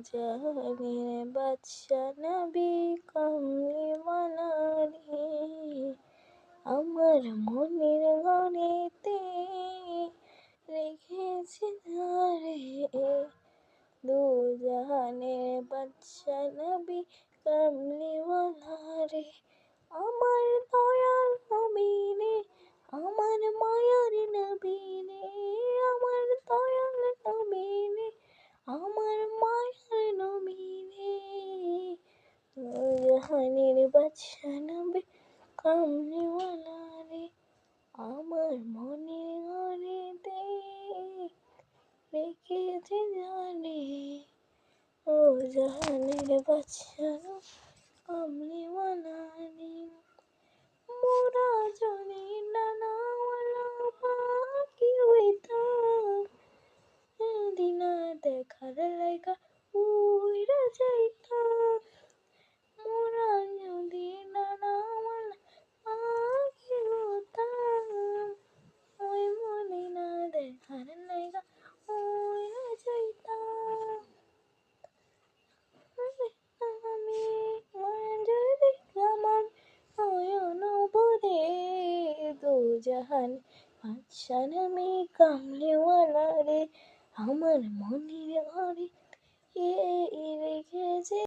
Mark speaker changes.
Speaker 1: জাহানের বাদশা নবী কামলিওয়ালা রে, আমার মনের ঘরেতে রেখেছে যারে, দু জাহানের বাদশা নবী কামলিওয়ালা রে, আমার দয়াল নবী রে, আমার মায়ার নবী রে, আমার দয়াল নবী রে, আমার মায়ার নবী রে, দু জাহানের বাদশা নবী কামলিওয়ালা রে, আমার মনের ঘরেতে রেখেছে জানে, ও জাহানের বাদশা কামলিওয়ালা রে। মোরা যদি ডানাওয়ালা পাখি হইতাম, দিনা দেখার লাইগা উইরা যাইতাম। মোরা যদি ডানাওয়ালা পাখি হইতাম, ওই মদিনা দেখার লাইগা উইরা যাইতাম। আমি যদি আমার নয়ন ভরে, দু জাহান বাদশা নবী কামলিওয়ালা রে, আমার মনের ঘরে রেখেছে